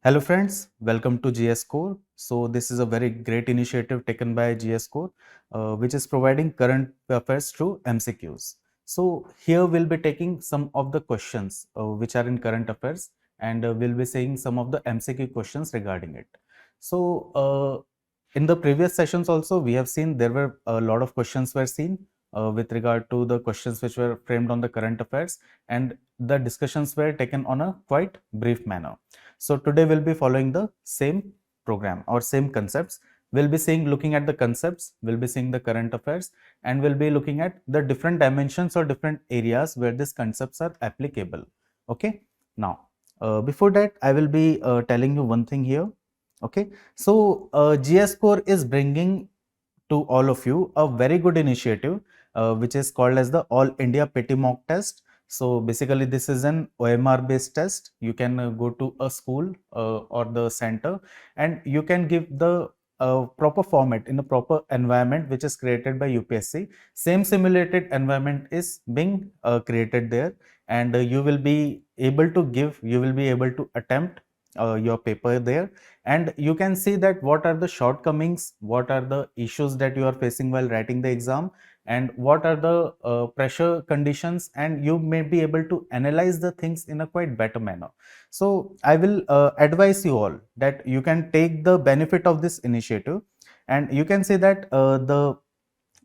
Hello friends, welcome to GS Core. So this is a very great initiative taken by GS Core, which is providing current affairs through MCQs. So here we'll be taking some of the questions which are in current affairs, and we'll be saying some of the MCQ questions regarding it. So in the previous sessions also we have seen there were a lot of questions were seen with regard to the questions which were framed on the current affairs, and the discussions were taken on a quite brief manner. So today we'll be following the same program or same concepts. We'll be looking at the concepts, we'll be seeing the current affairs, and we'll be looking at the different dimensions or different areas where these concepts are applicable. Okay. Now, before that, I will be telling you one thing here. Okay. So GS Core is bringing to all of you a very good initiative, which is called as the All India Petty Mock Test. So basically, this is an OMR based test. You can go to a school or the center, and you can give the proper format in a proper environment which is created by UPSC. Same simulated environment is being created there, and you will be able to give, you will be able to attempt your paper there, and you can see that what are the shortcomings, what are the issues that you are facing while writing the exam, and what are the pressure conditions, and you may be able to analyze the things in a quite better manner. So I will advise you all that you can take the benefit of this initiative, and you can see that the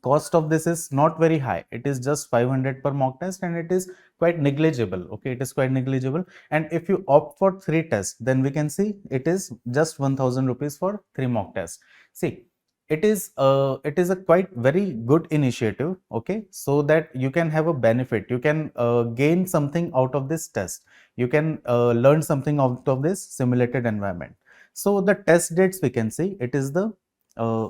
cost of this is not very high. It is just 500 per mock test, and it is quite negligible. Okay, it is quite negligible. And if you opt for 3 tests, then we can see it is just 1000 rupees for 3 mock tests. See, it is a quite very good initiative. Okay, so that you can have a benefit, you can gain something out of this test, you can learn something out of this simulated environment. So the test dates we can see, it is the uh,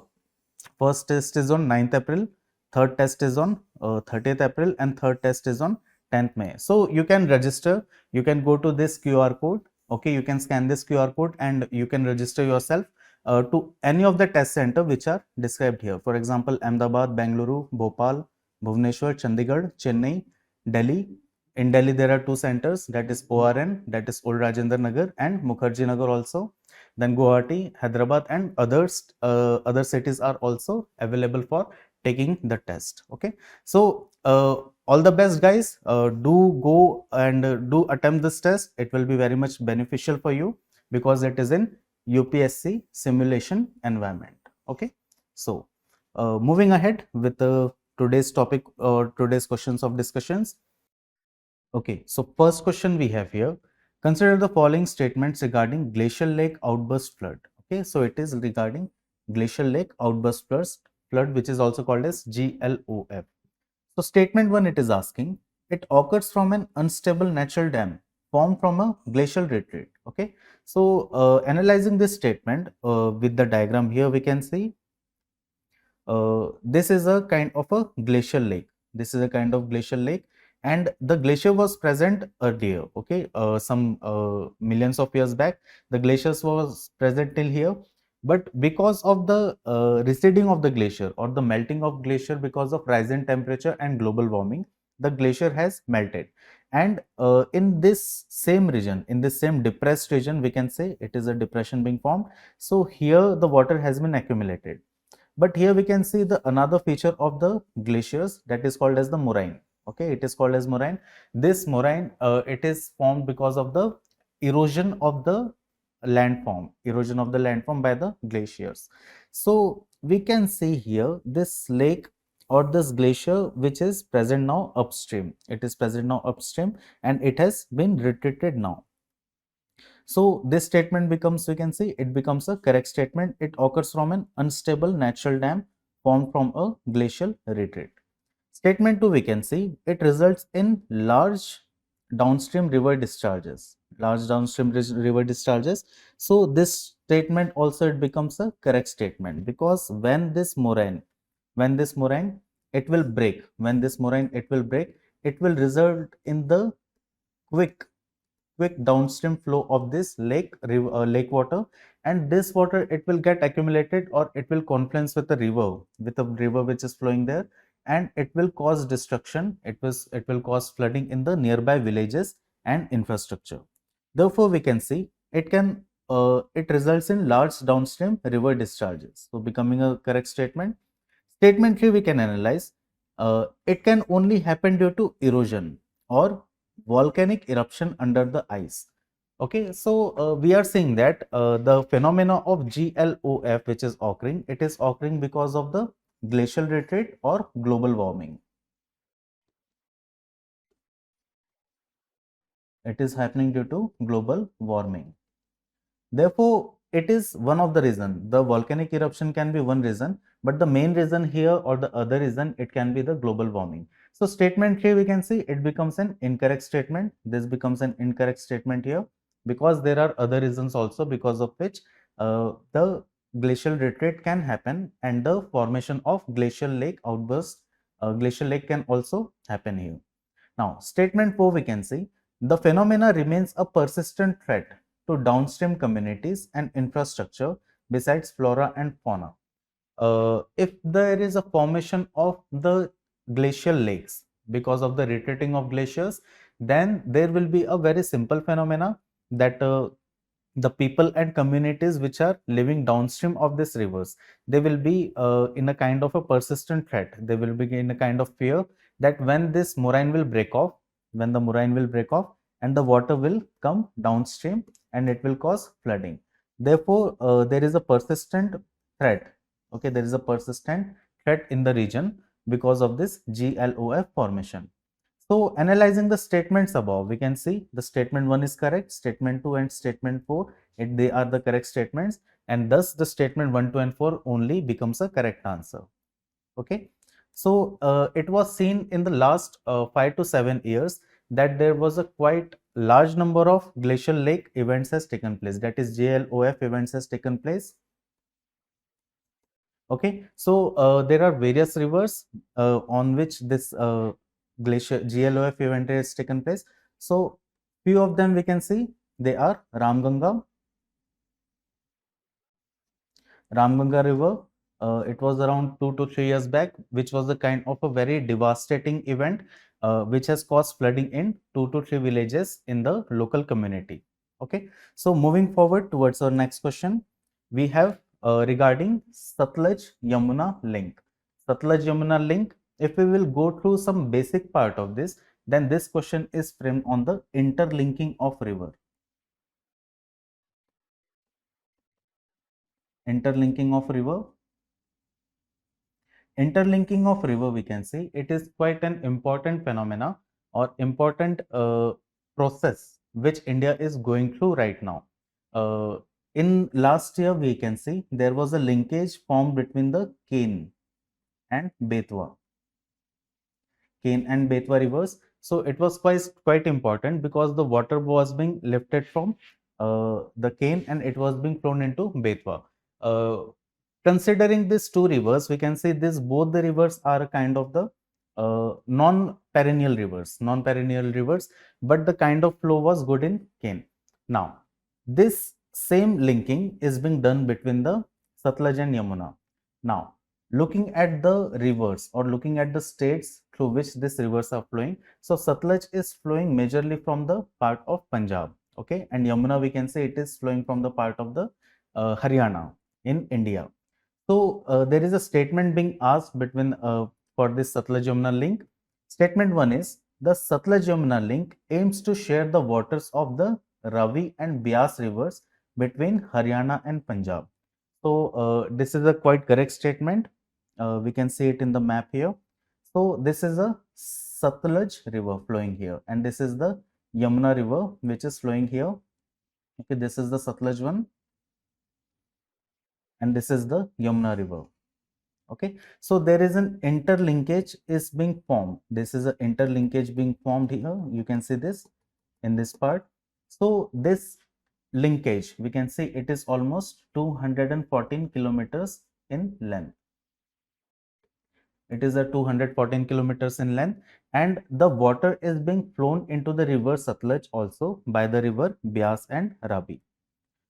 first test is on 9th April, third test is on 30th April, and third test is on 10th May. So you can register, you can go to this QR code. Okay, you can scan this QR code and you can register yourself to any of the test center which are described here. For example, Ahmedabad, Bengaluru, Bhopal, Bhubaneswar, Chandigarh, Chennai, Delhi. In Delhi, there are 2 centers, that is ORN, that is Old Rajendra Nagar, and Mukherjee Nagar also. Then Guwahati, Hyderabad, and other cities are also available for taking the test. Okay, so all the best, guys. Do go and do attempt this test. It will be very much beneficial for you because it is in UPSC simulation environment. Okay, so moving ahead with today's topic or today's questions of discussions. Okay, so first question we have here. Consider the following statements regarding glacial lake outburst flood. Okay, so it is regarding glacial lake outburst flood, which is also called as GLOF. So statement 1, it is asking, it occurs from an unstable natural dam formed from a glacial retreat. Okay, so analyzing this statement with the diagram here, we can see this is a kind of a glacial lake. This is a kind of glacial lake, and the glacier was present earlier. Okay, some millions of years back, the glaciers was present till here. But because of the receding of the glacier or the melting of glacier because of rise in temperature and global warming, the glacier has melted. And in this same region, in this same depressed region, we can say it is a depression being formed. So here the water has been accumulated, but here we can see the another feature of the glaciers, that is called as the moraine. Okay, it is called as moraine. This moraine, it is formed because of the erosion of the landform by the glaciers. So we can see here this lake or this glacier which is present now upstream. It is present now upstream, and it has been retreated now. So this statement becomes, we can see, it becomes a correct statement. It occurs from an unstable natural dam formed from a glacial retreat. Statement 2, we can see, it results in large downstream river discharges. River discharges. So this statement also, it becomes a correct statement, because when this moraine, it will break, it will result in the quick downstream flow of this lake water, and this water, it will get accumulated, or it will confluence with a river which is flowing there, and it will cause destruction. It will cause flooding in the nearby villages and infrastructure. Therefore we can see, it can it results in large downstream river discharges. So becoming a correct statement. Statement 3 we can analyze. It can only happen due to erosion or volcanic eruption under the ice. Okay, so we are saying that the phenomena of GLOF which is occurring, it is occurring because of the glacial retreat or global warming. It is happening due to global warming. Therefore, it is one of the reason. The volcanic eruption can be one reason, but the main reason here or the other reason, it can be the global warming. So statement 3 we can see it becomes an incorrect statement. This becomes an incorrect statement here because there are other reasons also because of which the glacial retreat can happen and the formation of glacial lake outburst, glacial lake can also happen here. Now, statement 4 we can see the phenomena remains a persistent threat to downstream communities and infrastructure besides flora and fauna. If there is a formation of the glacial lakes because of the retreating of glaciers, then there will be a very simple phenomena that the people and communities which are living downstream of these rivers, they will be in a kind of a persistent threat. They will be in a kind of fear that when this moraine will break off, when the moraine will break off and the water will come downstream and it will cause flooding. Therefore, there is a persistent threat. Okay, there is a persistent threat in the region because of this GLOF formation. So analyzing the statements above, we can see the statement 1 is correct, statement 2 and statement 4, they are the correct statements, and thus the statement 1, 2 and 4 only becomes a correct answer. Okay. So it was seen in the last 5 to 7 years that there was a quite large number of glacial lake events has taken place, that is GLOF events has taken place. Okay, so there are various rivers on which this glacier GLOF event has taken place. So few of them we can see they are Ramganga River. It was around 2 to 3 years back, which was a kind of a very devastating event, which has caused flooding in 2 to 3 villages in the local community. Okay, so moving forward towards our next question, we have regarding Satluj Yamuna link. Satluj Yamuna link. If we will go through some basic part of this, then this question is framed on the interlinking of river. Interlinking of river. Interlinking of river, we can say it is quite an important phenomena or important process which India is going through right now. In last year, we can see there was a linkage formed between the and Betwa, Ken and Betwa rivers. So it was quite important because the water was being lifted from the Ken and it was being flown into Betwa. Uh, Considering these two rivers, we can say this both the rivers are a kind of the non-perennial rivers, but the kind of flow was good in Ken. Now, this same linking is being done between the Satluj and Yamuna. Now, looking at the rivers or looking at the states through which these rivers are flowing, so Satluj is flowing majorly from the part of Punjab, okay, and Yamuna we can say it is flowing from the part of the Haryana in India. So there is a statement being asked between for this Satluj Yamuna link. Statement 1 is the Satluj Yamuna link aims to share the waters of the Ravi and Beas rivers between Haryana and Punjab. So this is a quite correct statement. We can see it in the map here. So this is a Satluj river flowing here, and this is the Yamuna river which is flowing here. Okay, this is the Satluj one, and this is the Yamuna river. Okay, so there is an interlinkage is being formed. This is an interlinkage being formed here. You can see this in this part. So this linkage, we can see it is almost 214 kilometers in length. It is a 214 kilometers in length, and the water is being flown into the river Satluj also by the river Beas and Ravi.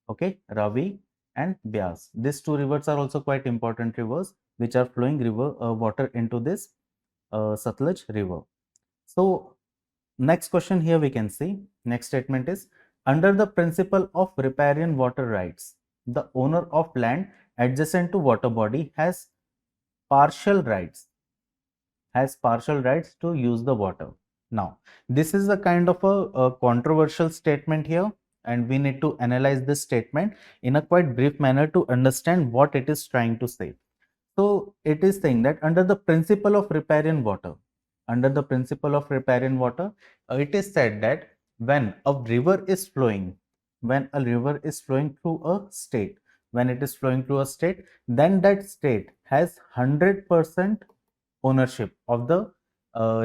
Okay, Ravi and Beas. These two rivers are also quite important rivers which are flowing river water into this Satluj river. So next question here we can see, next statement is Under the principle of riparian water rights, the owner of land adjacent to water body partial rights partial rights to use the water. Now, this is a kind of a controversial statement here, and we need to analyze this statement in a quite brief manner to understand what it is trying to say. So, it is saying that under the principle of riparian water, it is said that when a river is flowing, through a state, then that state has 100% ownership of the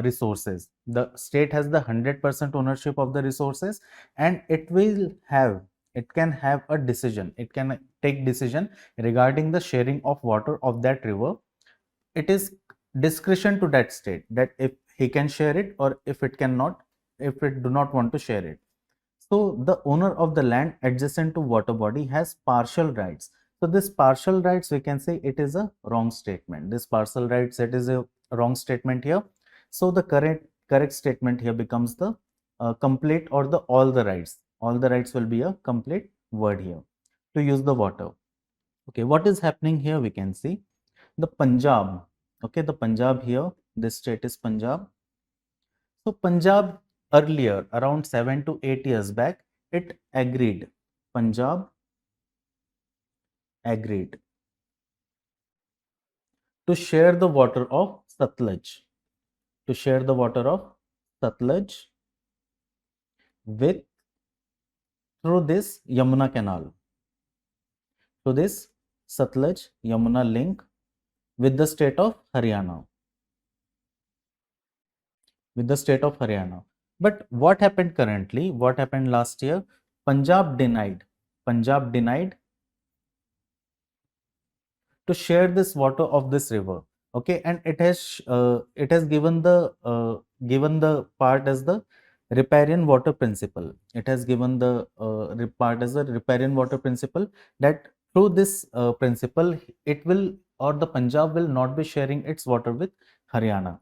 resources. The state has the 100% ownership of the resources, and it can have a decision. It can take decision regarding the sharing of water of that river. It is discretion to that state that if he can share it or if it cannot, if it do not want to share it. So the owner of the land adjacent to water body has partial rights. So this partial rights, we can say it is a wrong statement. This partial rights, it is a wrong statement here. So the correct statement here becomes the complete or the all the rights. All the rights will be a complete word here to use the water. Okay, what is happening here? We can see the Punjab. Okay, the Punjab here. This state is Punjab. So Punjab earlier, around 7 to 8 years back, it agreed. Punjab agreed to share the water of Satluj, with through this Yamuna canal, through this Satluj Yamuna link with the state of Haryana, But what happened currently? What happened last year? Punjab denied. Punjab denied to share this water of this river. Okay, and it has given the part as the riparian water principle. It has given the part as the riparian water principle, that through this principle it will, or the Punjab will not be sharing its water with Haryana.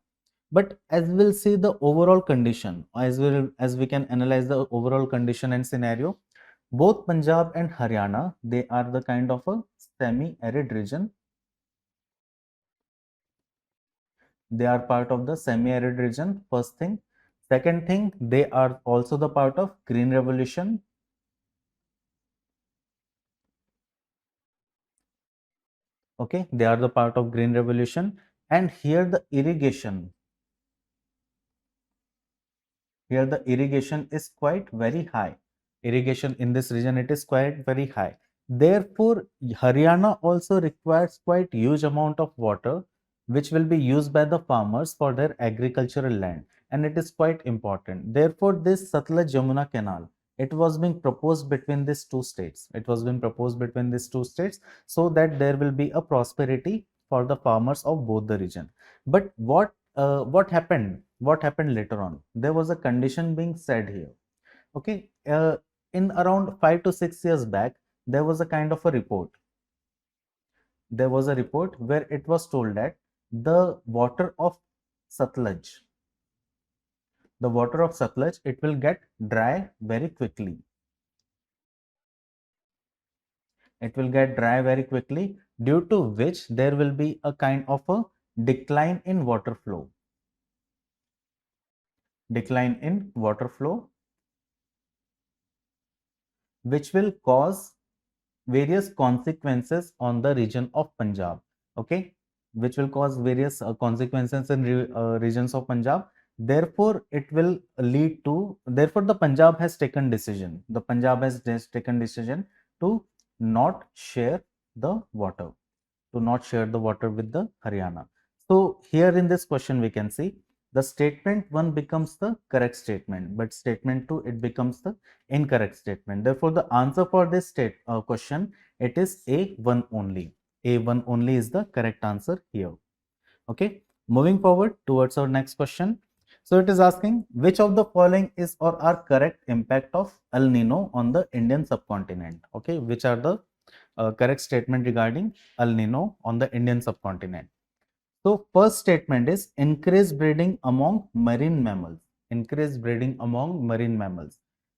But as we'll see the overall condition, as we can analyze the overall condition and scenario, both Punjab and Haryana, they are the kind of a semi-arid region. They are part of the semi-arid region, first thing. Second thing, they are also the part of Green Revolution. Okay, they are the part of Green Revolution. And here the irrigation is quite very high. Irrigation in this region, it is quite very high. Therefore, Haryana also requires quite huge amount of water, which will be used by the farmers for their agricultural land, and it is quite important. Therefore, this Satluj Yamuna canal, it was being proposed between these two states. So that there will be a prosperity for the farmers of both the region. But what happened? What happened later on? There was a condition being said here. Okay, in around 5 to 6 years back, there was a kind of a report. There was a report where it was told that the water of Satluj, it will get dry very quickly. It will get dry very quickly, due to which there will be a kind of a decline in water flow. Which will cause various consequences on the region of Punjab. Okay, which will cause various consequences in regions of Punjab. Therefore, it will lead to. Therefore, the Punjab has taken decision. The Punjab has taken decision to not share the water, with the Haryana. So here in this question we can see the statement 1 becomes the correct statement, but statement 2, it becomes the incorrect statement. Therefore, the answer for this question, it is A1 only. A1 only is the correct answer here. Okay, moving forward towards our next question. So it is asking which of the following is or are correct impact of El Nino on the Indian subcontinent. Okay, which are the correct statement regarding El Nino on the Indian subcontinent. So first statement is increased breeding among marine mammals.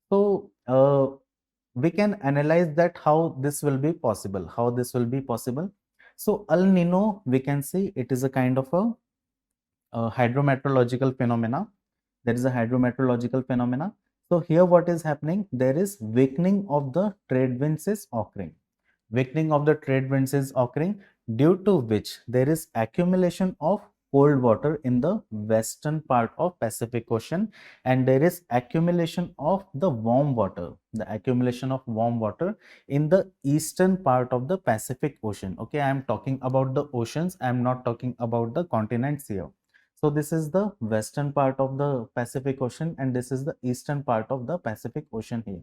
So uh, we can analyze that how this will be possible, so El Nino, we can see it is a kind of a hydrometeorological phenomena. There is a hydrometeorological phenomena. So here what is happening, there is weakening of the trade winds is occurring. Weakening of the trade winds is occurring, due to which there is accumulation of cold water in the western part of Pacific Ocean, and there is accumulation of the warm water, in the eastern part of the Pacific Ocean. Okay, I am talking about the oceans, I am not talking about the continents here. So this is the western part of the Pacific Ocean, and this is the eastern part of the Pacific Ocean here.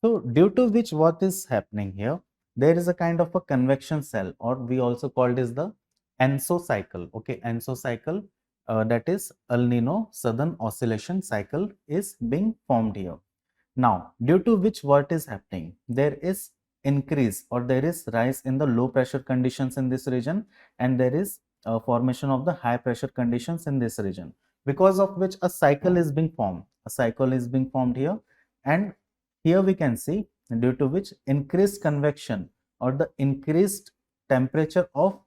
So due to which what is happening here, there is a kind of a convection cell, or we also called is the ENSO cycle. Okay, ENSO cycle, that is El Nino Southern Oscillation Cycle is being formed here. Now, due to which what is happening, there is increase or there is rise in the low pressure conditions in this region, and there is formation of the high pressure conditions in this region, because of which a cycle is being formed. A cycle is being formed here, and here we can see due to which increased convection or the increased temperature of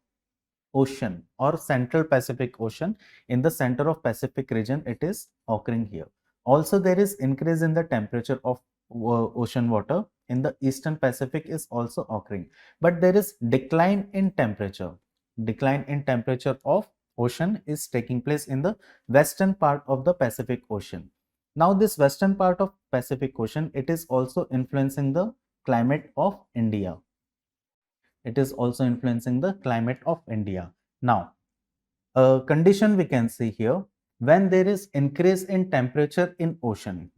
ocean or central Pacific Ocean, in the center of Pacific region, it is occurring here. Also there is increase in the temperature of ocean water in the eastern Pacific is also occurring, but there is decline in temperature. Decline in temperature of ocean is taking place in the western part of the Pacific Ocean. Now this western part of Pacific Ocean, it is also influencing the climate of India. It is also influencing the climate of India. Now, a condition we can see here, when there is increase in temperature in ocean,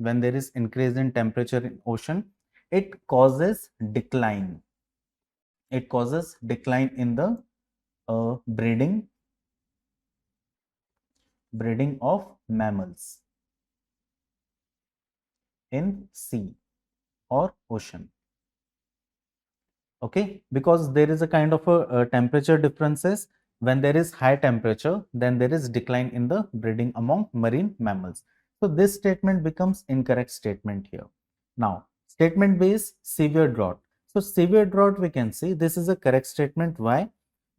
it causes decline. It causes decline in the breeding of mammals in sea or ocean. Okay, because there is a kind of a temperature differences. When there is high temperature, then there is decline in the breeding among marine mammals. So this statement becomes incorrect statement here. Now statement B is severe drought. So severe drought, we can see this is a correct statement. Why?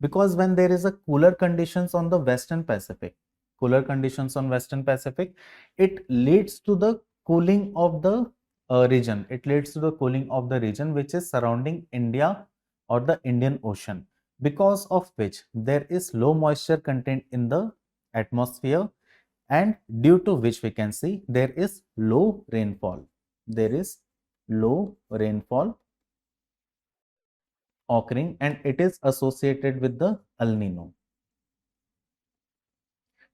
Because when there is a cooler conditions on the western Pacific, it leads to the cooling of the region. It leads to the cooling of the region which is surrounding India or the Indian Ocean, because of which there is low moisture content in the atmosphere, and due to which we can see there is low rainfall. There is low rainfall occurring, and it is associated with the El Nino.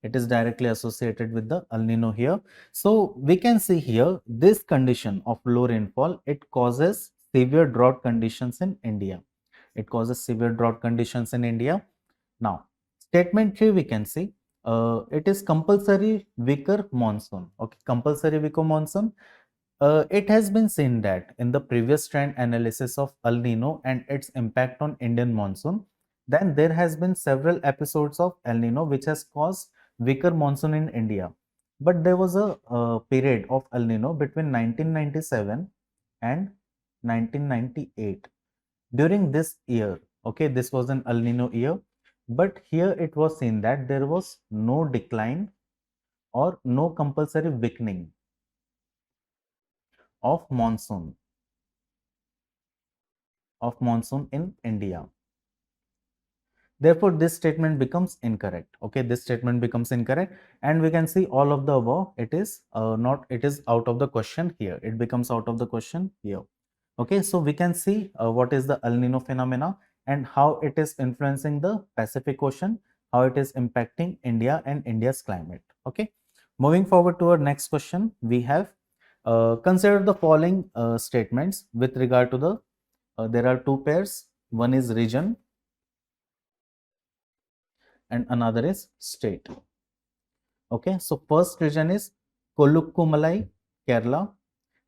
It is directly associated with the El Nino here. So we can see here this condition of low rainfall, it causes severe drought conditions in India. It causes severe drought conditions in India. Now, statement 3 we can see it is compulsory weaker monsoon. Okay, compulsory weaker monsoon. It has been seen that in the previous trend analysis of El Nino and its impact on Indian monsoon, then there has been several episodes of El Nino which has caused weaker monsoon in India. But there was a period of El Nino between 1997 and 1998. During this year, okay, this was an El Nino year, but here it was seen that there was no decline or no compulsory weakening of monsoon in India. Therefore, this statement becomes incorrect. Okay, this statement becomes incorrect, and we can see all of the above. It is it is out of the question here. It becomes out of the question here. Okay, so we can see what is the El Nino phenomena and how it is influencing the Pacific Ocean, how it is impacting India and India's climate. Okay, moving forward to our next question, we have consider the following statements with regard to the there are two pairs. One is region and another is state. Okay, so first region is Kolukkumalai, Kerala.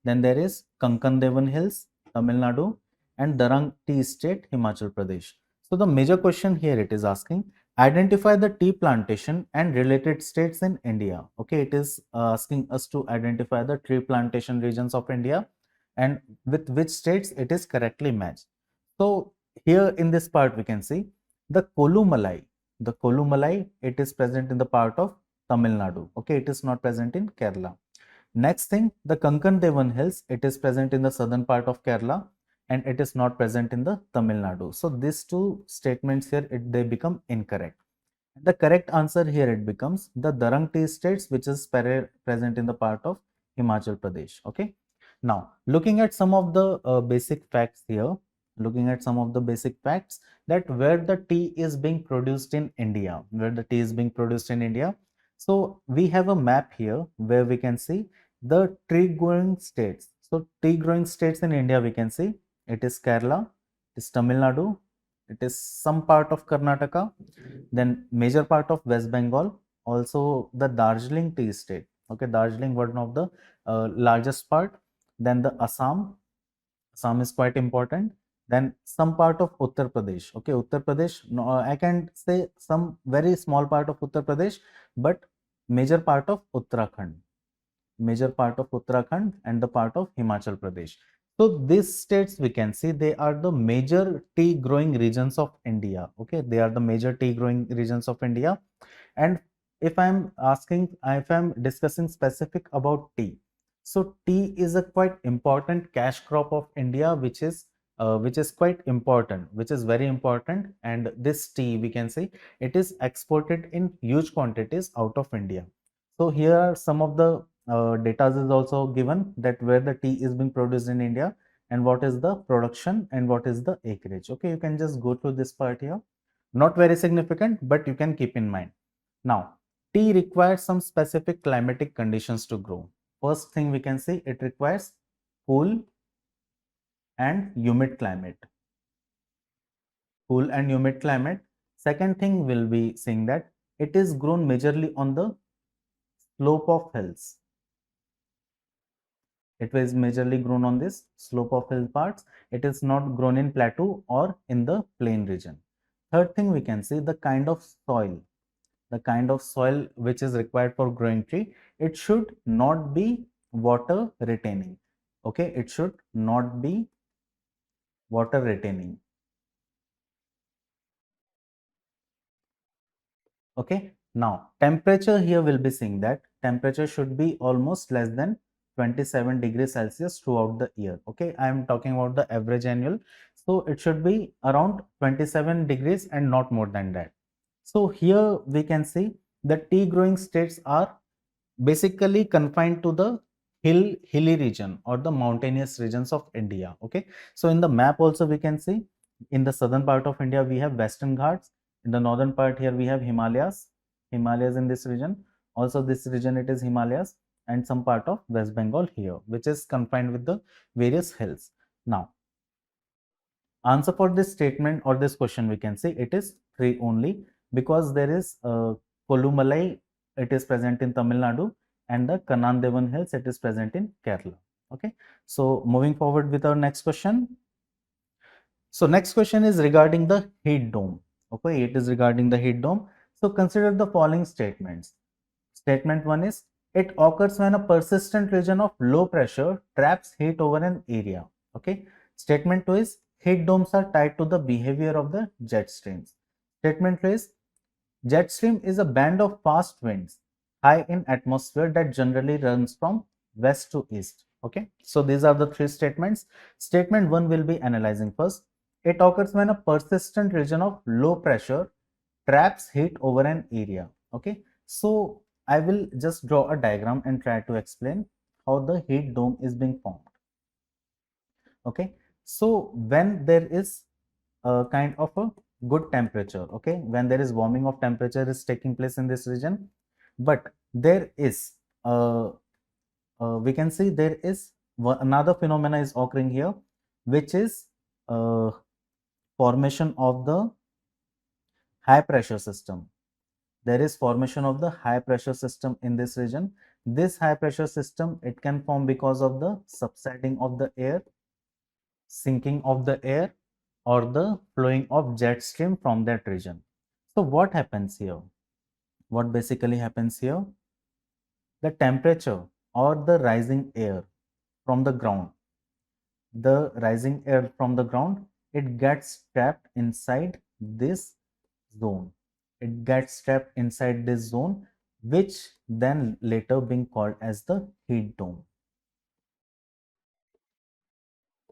Then there is Kankandevan Hills, Tamil Nadu, and Darang Tea Estate, Himachal Pradesh. So the major question here it is asking, identify the tea plantation and related states in India. Okay, it is asking us to identify the tea plantation regions of India. and with which states it is correctly matched. So here in this part we can see the Kolumalai. The Kolumalai, it is present in the part of Tamil Nadu. Okay, it is not present in Kerala. Next thing, the Kankan Devan Hills, it is present in the southern part of Kerala and it is not present in the Tamil Nadu. So these two statements here, they become incorrect. The correct answer here it becomes the Darang tea estates, which is present in the part of Himachal Pradesh. Okay. Now, looking at some of the basic facts here, looking at some of the basic facts that where the tea is being produced in India, where the tea is being produced in India. So we have a map here where we can see the tea growing states. So tea growing states in India, we can see it is Kerala, it is Tamil Nadu, it is some part of Karnataka, then major part of West Bengal, also the Darjeeling tea state. Okay, Darjeeling one of the largest part. Then the Assam. Assam is quite important. Then some part of Uttar Pradesh. Okay, Uttar Pradesh. No, I can say some very small part of Uttar Pradesh, but major part of Uttarakhand, major part of Uttarakhand and the part of Himachal Pradesh. So these states we can see they are the major tea growing regions of India. Okay, they are the major tea growing regions of India. And if I'm discussing specific about tea, so tea is a quite important cash crop of India, which is quite important, which is very important. And this tea, we can say, it is exported in huge quantities out of India. So here are some of the data is also given that where the tea is being produced in India and what is the production and what is the acreage. Okay, you can just go through this part here. Not very significant, but you can keep in mind. Now, tea requires some specific climatic conditions to grow. First thing we can see, it requires cool and humid climate. Cool and humid climate. Second thing we'll be seeing that it is grown majorly on the slope of hills. It was majorly grown on this slope of hill parts. It is not grown in plateau or in the plain region. Third thing we can see the kind of soil. The kind of soil which is required for growing tree, it should not be water retaining. Okay, it should not be water retaining. Okay, now temperature here will be seeing that temperature should be almost less than 27 degrees Celsius throughout the year. Okay, I am talking about the average annual. So it should be around 27 degrees and not more than that. So here we can see the tea growing states are basically confined to the hilly region or the mountainous regions of India. Okay, so in the map also we can see in the southern part of India we have Western Ghats, in the northern part here we have Himalayas in this region. Also this region it is Himalayas, and some part of West Bengal here, which is confined with the various hills. Now, answer for this statement or this question we can say it is 3 only, because there is Kolumalai, it is present in Tamil Nadu, and the Kanandevan Hills, it is present in Kerala. Okay, so moving forward with our next question. So next question is regarding the heat dome. Okay, it is regarding the heat dome. So consider the following statements. Statement 1 is it occurs when a persistent region of low pressure traps heat over an area. Okay. Statement 2 is heat domes are tied to the behavior of the jet streams. Statement 3 is jet stream is a band of fast winds high in atmosphere that generally runs from west to east. Okay. So these are the three statements. Statement 1 will be analyzing first. It occurs when a persistent region of low pressure traps heat over an area. Okay. So I will just draw a diagram and try to explain how the heat dome is being formed. Okay, so when there is a kind of a good temperature, okay, when there is warming of temperature is taking place in this region, but there is we can see there is another phenomena is occurring here, which is formation of the high pressure system. There is formation of the high pressure system in this region. This high pressure system, it can form because of the subsiding of the air, sinking of the air, or the flowing of jet stream from that region. So what happens here? What basically happens here? The temperature or the rising air from the ground, the rising air from the ground, it gets trapped inside this zone. It gets trapped inside this zone, which then later being called as the heat dome.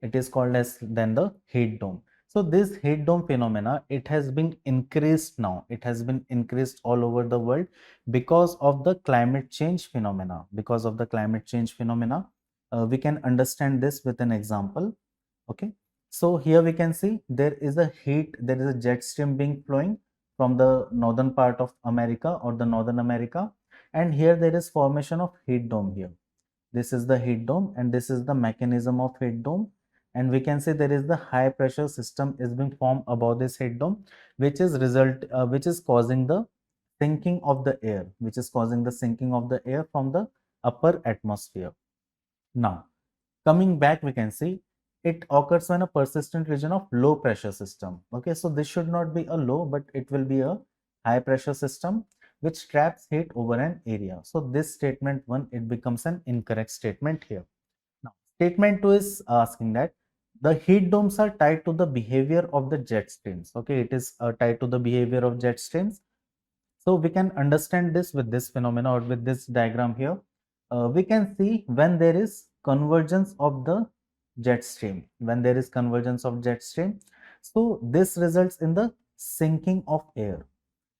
It is called as then the heat dome. So this heat dome phenomena, it has been increased now. It has been increased all over the world because of the climate change phenomena. Because of the climate change phenomena, we can understand this with an example. Okay. So here we can see there is a heat, there is a jet stream being flowing from the northern part of America or the northern America. And here there is formation of heat dome here. This is the heat dome and this is the mechanism of heat dome. And we can see there is the high pressure system is being formed above this heat dome, which is causing the sinking of the air, which is causing the sinking of the air from the upper atmosphere. Now, coming back, we can see it occurs when a persistent region of low pressure system. Okay, so this should not be a low, but it will be a high pressure system which traps heat over an area. So this statement 1, it becomes an incorrect statement here. Now, statement 2 is asking that the heat domes are tied to the behavior of the jet streams. Okay, it is tied to the behavior of jet streams. So we can understand this with this phenomena or with this diagram here. We can see when there is convergence of the jet stream, when there is convergence of jet stream. So this results in the sinking of air.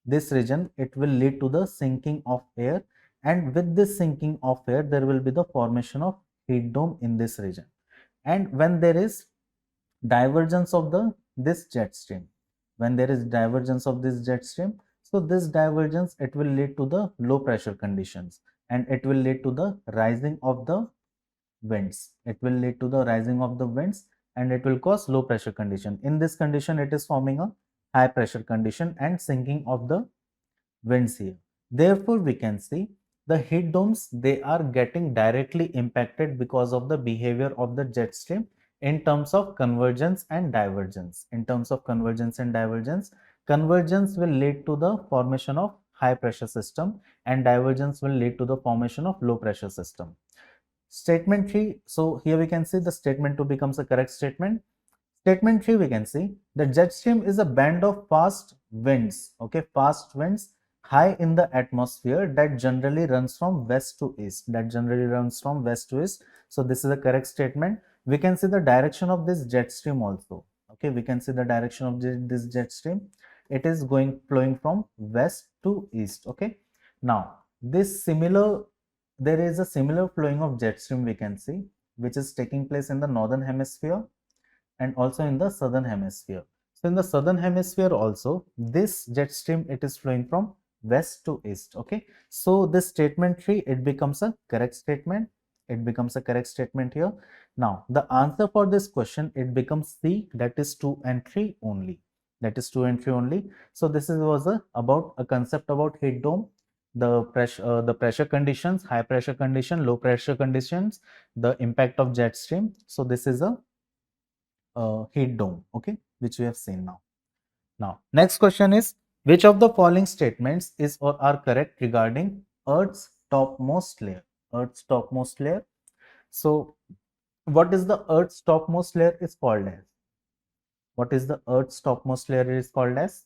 This region, it will lead to the sinking of air, and with this sinking of air, there will be the formation of heat dome in this region. And when there is divergence of this jet stream, when there is divergence of this jet stream, so this divergence, it will lead to the low pressure conditions and it will lead to the rising of the winds. It will lead to the rising of the winds and it will cause low pressure condition. In this condition, it is forming a high pressure condition and sinking of the winds here. Therefore, we can see the heat domes, they are getting directly impacted because of the behavior of the jet stream in terms of convergence and divergence. In terms of convergence and divergence, convergence will lead to the formation of high pressure system and divergence will lead to the formation of low pressure system. Statement 3, so here we can see the statement 2 becomes a correct statement. Statement 3, we can see the jet stream is a band of fast winds, okay, fast winds high in the atmosphere that generally runs from west to east, that generally runs from west to east. So this is a correct statement. We can see the direction of this jet stream also. Okay, we can see the direction of this jet stream. It is flowing from west to east. Okay, now this similar, there is a similar flowing of jet stream we can see, which is taking place in the northern hemisphere and also in the southern hemisphere. So in the southern hemisphere also, this jet stream, it is flowing from west to east. Okay, so this statement 3, it becomes a correct statement. It becomes a correct statement here. Now the answer for this question, it becomes C, that is 2 and 3 only. That is 2 and 3 only. So this was about a concept about heat dome, the pressure conditions, high pressure condition, low pressure conditions, the impact of jet stream. So this is a heat dome, okay, which we have seen now. Now, next question is, which of the following statements is or are correct regarding Earth's topmost layer? Earth's topmost layer. So, what is the Earth's topmost layer is called as? What is the Earth's topmost layer is called as?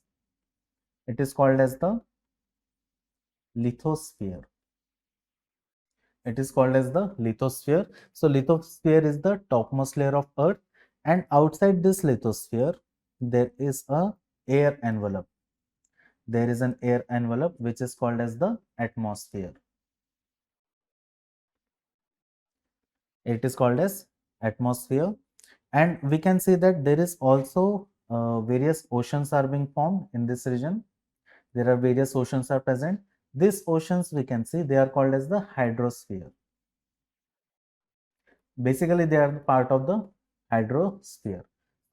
It is called as the lithosphere. It is called as the lithosphere. So, lithosphere is the topmost layer of Earth, and outside this lithosphere, there is a air envelope. There is an air envelope which is called as the atmosphere. It is called as atmosphere, and we can see that there is also various oceans are being formed in this region. There are various oceans are present. These oceans, we can see, they are called as the hydrosphere. Basically, they are part of the hydrosphere.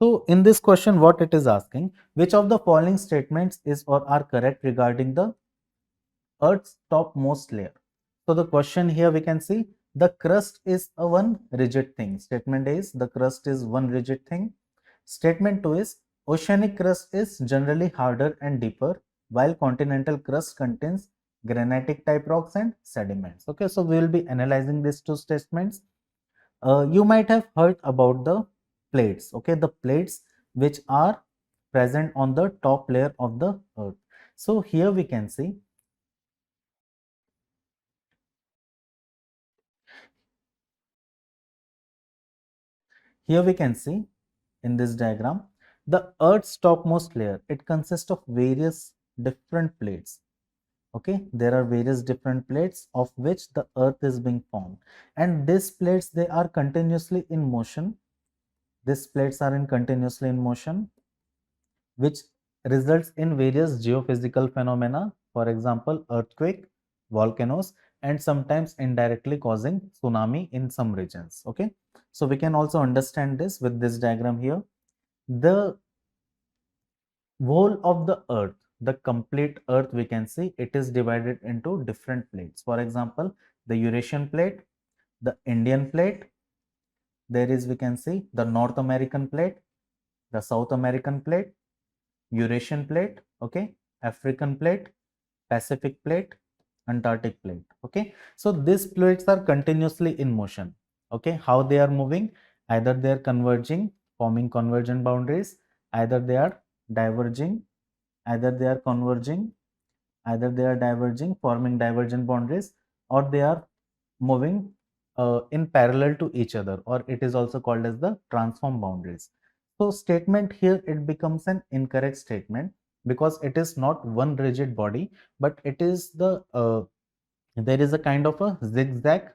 So in this question, what it is asking, which of the following statements is or are correct regarding the Earth's topmost layer? So the question here we can see the crust is a one rigid thing. Statement A is the crust is one rigid thing. Statement 2 is oceanic crust is generally harder and deeper, while continental crust contains granitic type rocks and sediments. Okay, so we will be analyzing these two statements. You might have heard about the plates, okay, the plates which are present on the top layer of the earth. So here we can see in this diagram the earth's topmost layer. It consists of various different plates. Okay, there are various different plates of which the earth is being formed, and these plates, they are continuously in motion. These plates are in continuously in motion, which results in various geophysical phenomena, for example, earthquake, volcanoes, and sometimes indirectly causing tsunami in some regions. Okay, so we can also understand this with this diagram here. The whole of the earth, the complete earth, we can see it is divided into different plates. For example, the Eurasian plate, the Indian plate, there is, we can see, the North American plate, the South American plate, Eurasian plate, okay, African plate, Pacific plate, Antarctic plate. Okay, so these plates are continuously in motion. Okay, how they are moving? Either they are converging, forming convergent boundaries, either they are diverging, either they are converging, either they are diverging, forming divergent boundaries, or they are moving in parallel to each other, or it is also called as the transform boundaries. So statement here, it becomes an incorrect statement because it is not one rigid body, but it is there is a kind of a zigzag,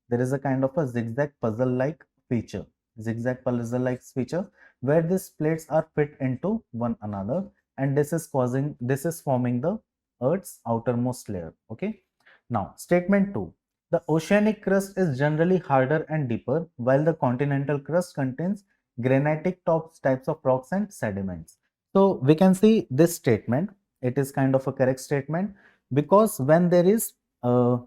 there is a kind of a zigzag puzzle like feature, zigzag puzzle like feature, where these plates are fit into one another, and this is forming the earth's outermost layer. Okay, now statement 2, the oceanic crust is generally harder and deeper, while the continental crust contains granitic types of rocks and sediments. So we can see this statement, it is kind of a correct statement, because when there is a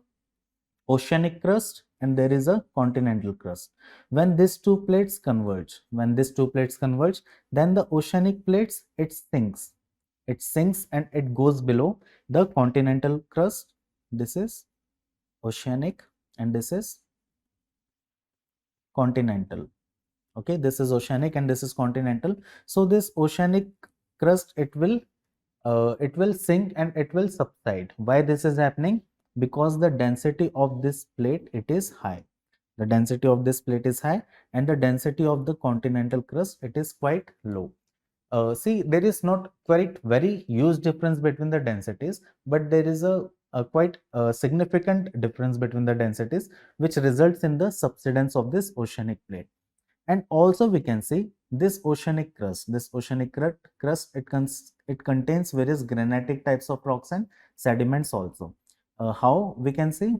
oceanic crust and there is a continental crust, when these two plates converge, then the oceanic plates, it sinks and it goes below the continental crust. This is oceanic and this is continental. Okay, this is oceanic and this is continental. So this oceanic crust, it will sink and it will subside. Why this is happening? Because the density of this plate, it is high. The density of this plate is high, and the density of the continental crust, it is quite low. See, there is not quite very huge difference between the densities, but there is a quite significant difference between the densities, which results in the subsidence of this oceanic plate. And also we can see this oceanic crust, it contains various granitic types of rocks and sediments also. How we can see?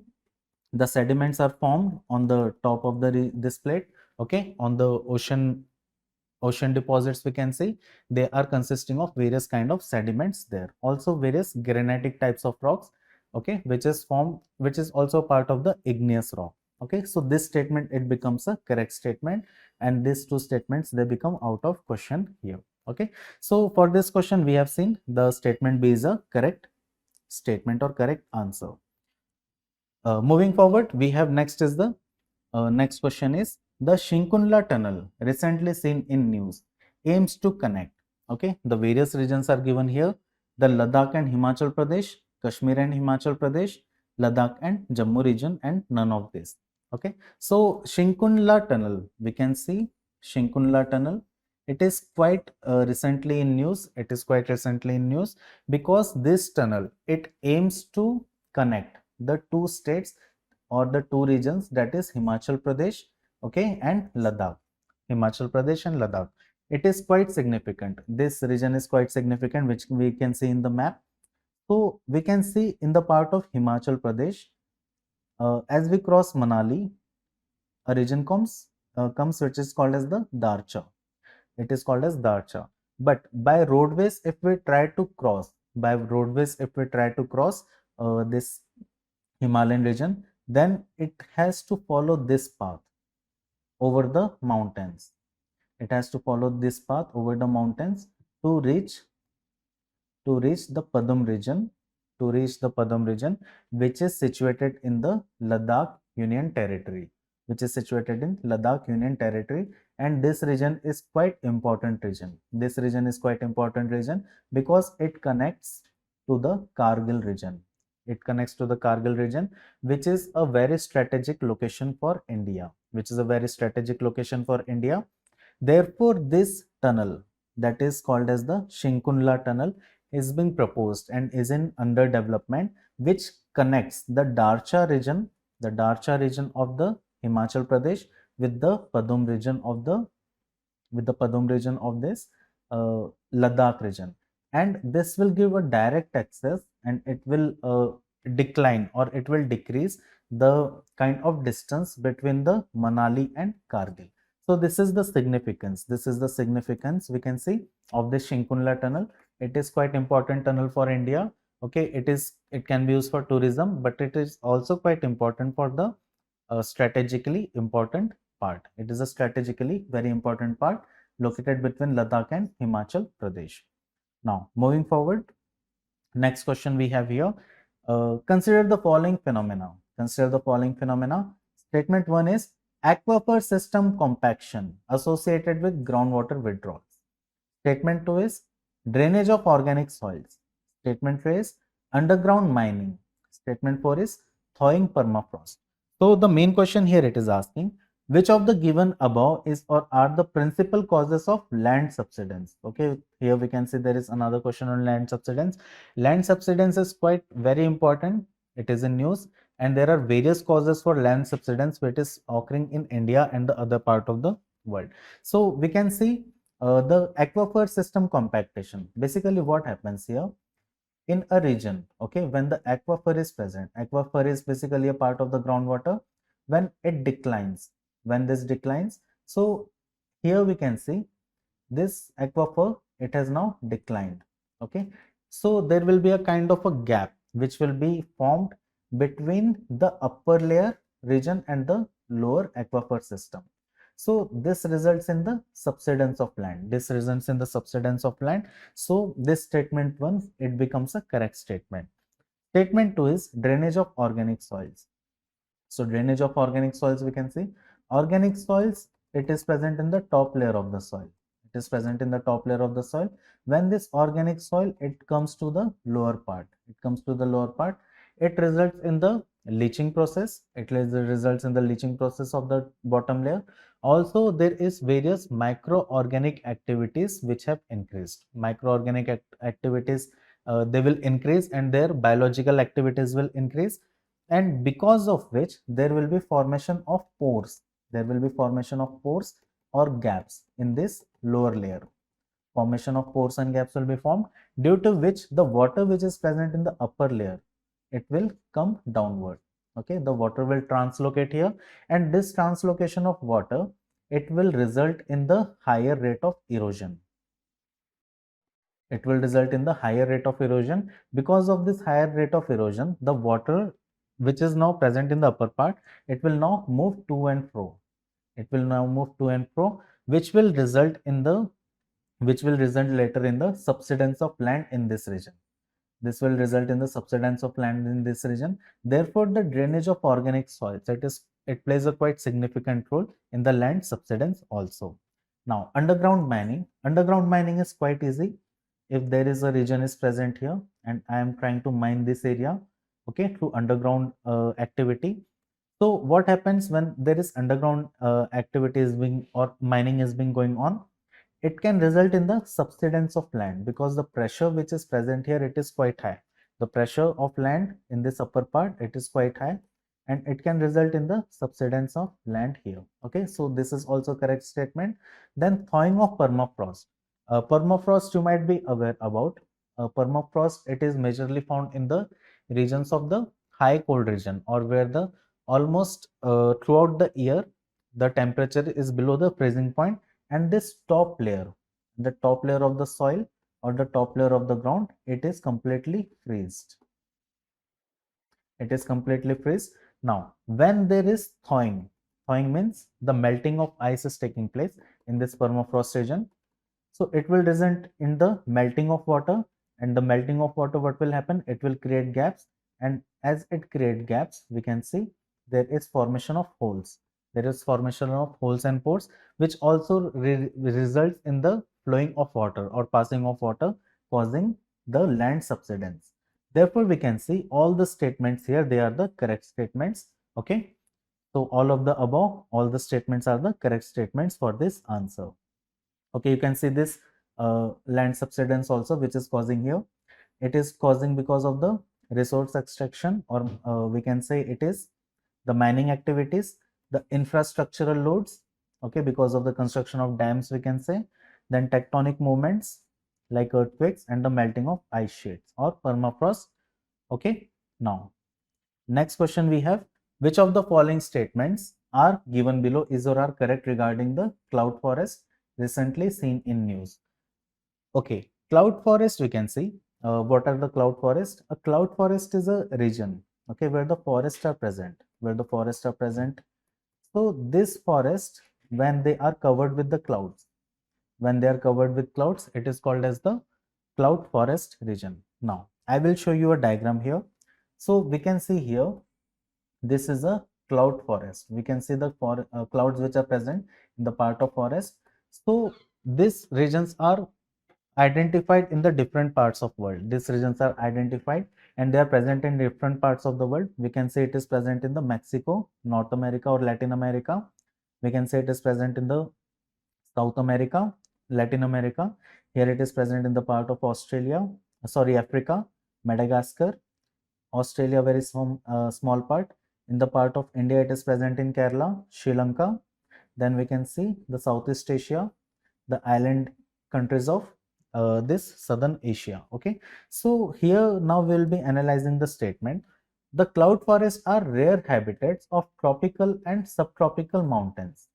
The sediments are formed on the top of this plate. Okay, on the ocean deposits, we can see they are consisting of various kind of sediments there, also various granitic types of rocks, okay, which is also part of the igneous rock. Okay, so this statement, it becomes a correct statement, and these two statements, they become out of question here. Okay, so for this question, we have seen the statement B is a correct statement or correct answer. Moving forward, we have next question is, the Shinkunla tunnel recently seen in news aims to connect. Okay, the various regions are given here: the Ladakh and Himachal Pradesh, Kashmir and Himachal Pradesh, Ladakh and Jammu region, and none of this. Okay, so Shinkunla tunnel, we can see Shinkunla tunnel. It is quite recently in news. It is quite recently in news because this tunnel, it aims to connect the two states or the two regions, that is Himachal Pradesh, okay, and Ladakh. Himachal Pradesh and Ladakh. It is quite significant. This region is quite significant, which we can see in the map. So we can see in the part of Himachal Pradesh, as we cross Manali, a region comes which is called as the Darcha. It is called as Darcha. But by roadways, if we try to cross, this Himalayan region, then it has to follow this path over the mountains. It has to follow this path over the mountains to reach the Padam region, which is situated in the Ladakh Union Territory. which is situated in Ladakh Union Territory, and this region is quite important region. This region is quite important region because it connects to the Kargil region. It connects to the Kargil region, which is a very strategic location for India, which is a very strategic location for India. Therefore, this tunnel that is called as the Shinkunla tunnel is being proposed and is in under development, which connects the Darcha region of the Himachal Pradesh with the Padum region of this Ladakh region, and this will give a direct access, and it will decline or it will decrease the kind of distance between the Manali and Kargil. So this is the significance. This is the significance we can see of this Shinkunla tunnel. It is quite important tunnel for India. Okay, it can be used for tourism, but it is also quite important for the strategically important part. It is a strategically very important part located between Ladakh and Himachal Pradesh. Now, moving forward, next question we have here. Consider the following phenomena. Consider the following phenomena. Statement 1 is aquifer system compaction associated with groundwater withdrawals. Statement 2 is drainage of organic soils. Statement 3 is underground mining. Statement 4 is thawing permafrost. So the main question here it is asking, which of the given above is or are the principal causes of land subsidence? Okay, here we can see there is another question on land subsidence. Land subsidence is quite very important. It is in news, and there are various causes for land subsidence which is occurring in India and the other part of the world. So we can see the aquifer system compactation. Basically what happens here in a region, okay, when the aquifer is present, aquifer is basically a part of the groundwater. When it declines, when this declines, so here we can see this aquifer, it has now declined. Okay, so there will be a kind of a gap which will be formed between the upper layer region and the lower aquifer system. So this results in the subsidence of land. This results in the subsidence of land. So this statement 1, it becomes a correct statement. Statement 2 is drainage of organic soils. So drainage of organic soils, we can see organic soils, it is present in the top layer of the soil. It is present in the top layer of the soil. When this organic soil, it comes to the lower part. It comes to the lower part. It results in the leaching process. It results in the leaching process of the bottom layer. Also, there is various microorganic activities which have increased. Microorganic activities, they will increase, and their biological activities will increase, and because of which there will be formation of pores. There will be formation of pores or gaps in this lower layer. Formation of pores and gaps will be formed, due to which the water which is present in the upper layer, it will come downward. Okay, the water will translocate here, and this translocation of water, it will result in the higher rate of erosion. It will result in the higher rate of erosion. Because of this higher rate of erosion, the water which is now present in the upper part, it will now move to and fro. It will now move to and fro, which will result later in the subsidence of land in this region. This will result in the subsidence of land in this region. Therefore, the drainage of organic soils, it plays a quite significant role in the land subsidence also. Now, underground mining. Underground mining is quite easy. If there is a region is present here and I am trying to mine this area, okay, through underground activity. So what happens when there is underground activity is being or mining is being going on? It can result in the subsidence of land, because the pressure which is present here, it is quite high. The pressure of land in this upper part, it is quite high, and it can result in the subsidence of land here. Okay, so this is also correct statement. Then thawing of permafrost. Permafrost you might be aware about. Permafrost, it is majorly found in the regions of the high cold region, or where the almost throughout the year the temperature is below the freezing point, and this top layer, the top layer of the soil or the top layer of the ground, it is completely freezed. It is completely freeze. Now, when there is thawing, thawing means the melting of ice is taking place in this permafrost region. So it will result in the melting of water, and the melting of water, what will happen? It will create gaps, and as it create gaps, we can see there is formation of holes. There is formation of holes and pores, which also results in the flowing of water or passing of water, causing the land subsidence. Therefore, we can see all the statements here, they are the correct statements. Okay. So all of the above, all the statements are the correct statements for this answer. Okay, you can see this land subsidence also, which is causing here. It is causing because of the resource extraction, or we can say it is the mining activities, the infrastructural loads, okay, because of the construction of dams, we can say, then tectonic movements like earthquakes and the melting of ice sheets or permafrost. Okay, now next question we have, which of the following statements are given below is or are correct regarding the cloud forest recently seen in news? Okay, cloud forest, we can see what are the cloud forest. A cloud forest is a region, okay, where the forests are present, so this forest, when they are covered with the clouds, it is called as the cloud forest region. Now I will show you a diagram here. So we can see here, this is a cloud forest. We can see the clouds which are present in the part of forest. So these regions are identified in the different parts of world. These regions are identified and they are present in different parts of the world. We can say it is present in the Mexico, North America or Latin America. We can say it is present in the South America, Latin America. Here it is present in the part of Australia, sorry, Africa, Madagascar, Australia, very small part. In the part of India, it is present in Kerala, Sri Lanka. Then we can see the Southeast Asia, the island countries of this Southern Asia. Okay, so here now we'll be analyzing the statement. The cloud forests are rare habitats of tropical and subtropical mountains.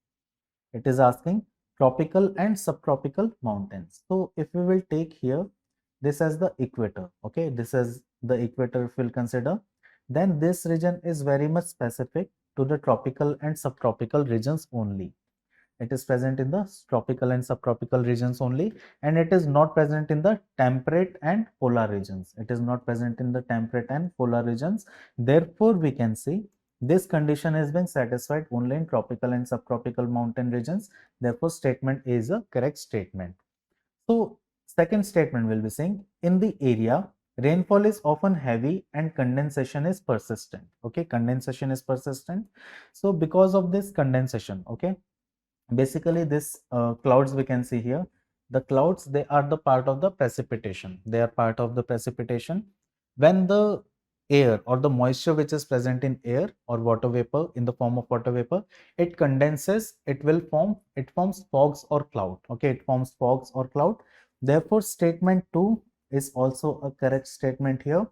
It is asking tropical and subtropical mountains. So if we will take here this as the equator, okay, this is the equator if we'll consider, then this region is very much specific to the tropical and subtropical regions only. It is present in the tropical and subtropical regions only, and it is not present in the temperate and polar regions. It is not present in the temperate and polar regions. Therefore, we can see this condition has been satisfied only in tropical and subtropical mountain regions. Therefore, statement A is a correct statement. So, second statement will be saying, in the area, rainfall is often heavy and condensation is persistent. Okay, condensation is persistent. So, because of this condensation, okay, basically this clouds we can see here, the clouds, they are the part of the precipitation. They are part of the precipitation. When the air or the moisture which is present in air or water vapor, in the form of water vapor, it condenses, it forms fogs or cloud. Okay, it forms fogs or cloud. Therefore statement 2 is also a correct statement here,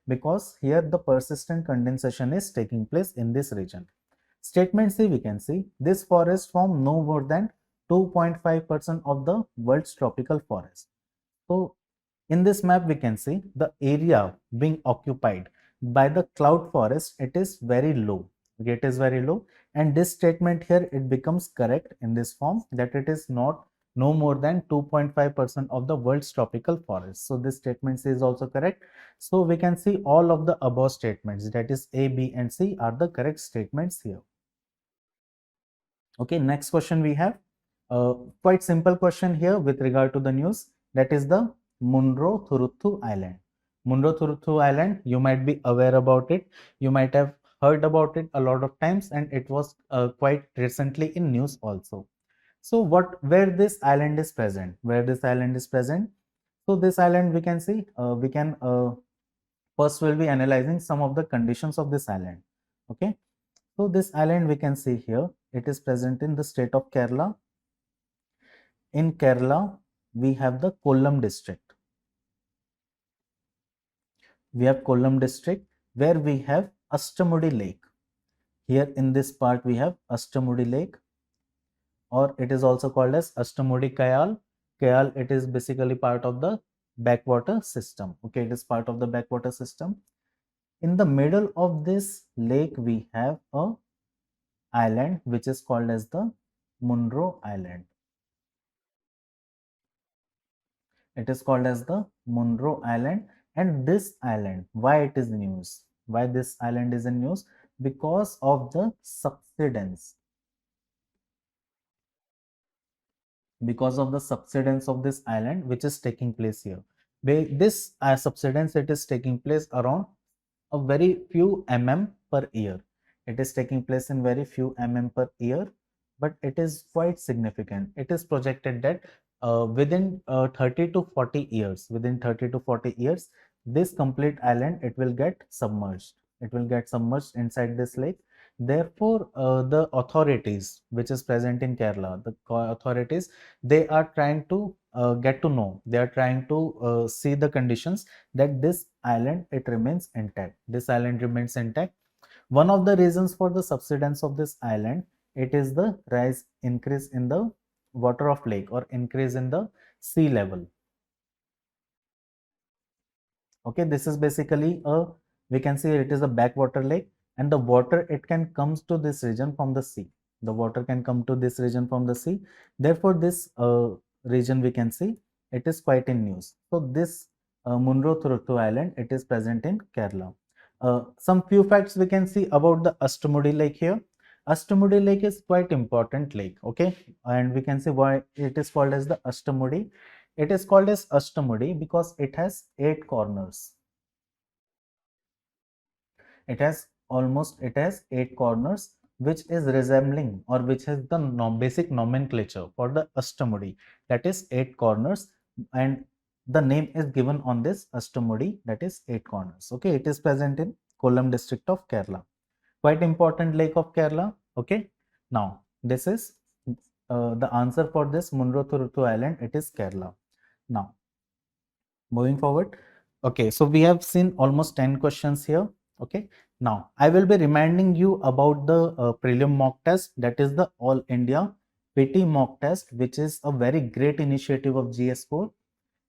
because here the persistent condensation is taking place in this region. Statement C, we can see this forest form no more than 2.5% of the world's tropical forest. So in this map, we can see the area being occupied by the cloud forest, it is very low. Okay, it is very low. And this statement here, it becomes correct in this form, that it is not no more than 2.5% of the world's tropical forest. So this statement C is also correct. So we can see all of the above statements, that is A, B and C, are the correct statements here. Okay, next question we have quite simple question here with regard to the news, that is the Munro Thuruthu Island. Munro Thuruthu Island, you might be aware about it, you might have heard about it a lot of times, and it was quite recently in news also. So where this island is present, so this island we can see, we can first we'll be analyzing some of the conditions of this island. Okay, so this island we can see here, it is present in the state of Kerala. In Kerala, we have the Kollam district. We have Kollam district where we have Astamudi Lake. Here in this part we have Astamudi Lake, or it is also called as Astamudi Kayal. Kayal, it is basically part of the backwater system. Okay, it is part of the backwater system. In the middle of this lake, we have a island which is called as the Munro Island. It is called as the Munro Island. And this island, why it is news? Why this island is in news? Because of the subsidence. because of the subsidence of this island which is taking place here. This subsidence, it is taking place around a very few per year. It is taking place in very few per year, but it is quite significant. It is projected that within 30 to 40 years, this complete island, it will get submerged. It will get submerged inside this lake. Therefore, the authorities which is present in Kerala, the authorities, they are trying to get to know. They are trying to see the conditions that this island, it remains intact. This island remains intact. One of the reasons for the subsidence of this island, it is the increase in the water of lake, or increase in the sea level. Okay, this is basically a, we can say it is a backwater lake, and the water, it can comes to this region from the sea. The water can come to this region from the sea. Therefore, this region, we can see, it is quite in news. So this Munro Thuruthu island, it is present in Kerala. Some few facts we can see about the Astamudi lake here. Astamudi lake is quite important lake, okay, and we can see why it is called as the Astamudi. It is called as Astamudi because it has 8 corners. It has 8 corners, which is resembling, or which has the basic nomenclature for the Astamudi, that is 8 corners, and the name is given on this Astamudi, that is 8 corners. Okay, it is present in Kollam district of Kerala. Quite important lake of Kerala. Okay, now this is the answer for this Munro Thuruthu island. It is Kerala. Now, moving forward. Okay, so we have seen almost 10 questions here. Okay, now I will be reminding you about the prelim mock test, that is the All India PT mock test, which is a very great initiative of GS Core.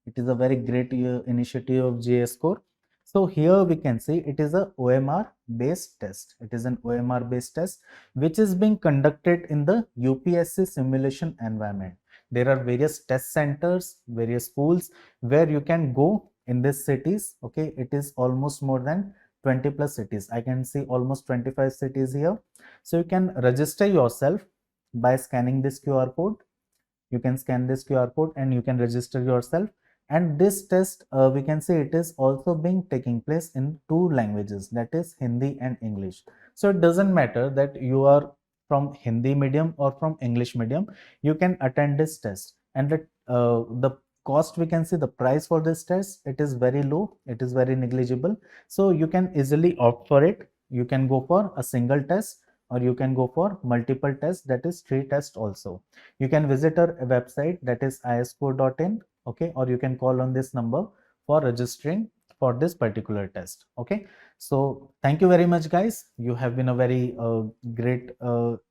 It is a very great initiative of GS Core. So here we can see it is a OMR based test. It is an OMR based test which is being conducted in the UPSC simulation environment. There are various test centers, various schools where you can go in these cities. Okay, it is almost more than 20 plus cities. I can see almost 25 cities here. So you can register yourself by scanning this QR code. You can scan this QR code and you can register yourself. And this test, we can say it is also being taking place in 2 languages, that is Hindi and English. So it doesn't matter that you are from Hindi medium or from English medium, you can attend this test. And the cost, we can see the price for this test, it is very low, it is very negligible. So you can easily opt for it. You can go for a single test, or you can go for multiple tests, that is 3 tests also. You can visit our website, that is iscore.in. Okay, or you can call on this number for registering for this particular test. Okay, so thank you very much, guys. You have been a very great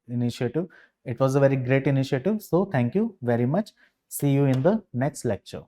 initiative. It was a very great initiative. So thank you very much. See you in the next lecture.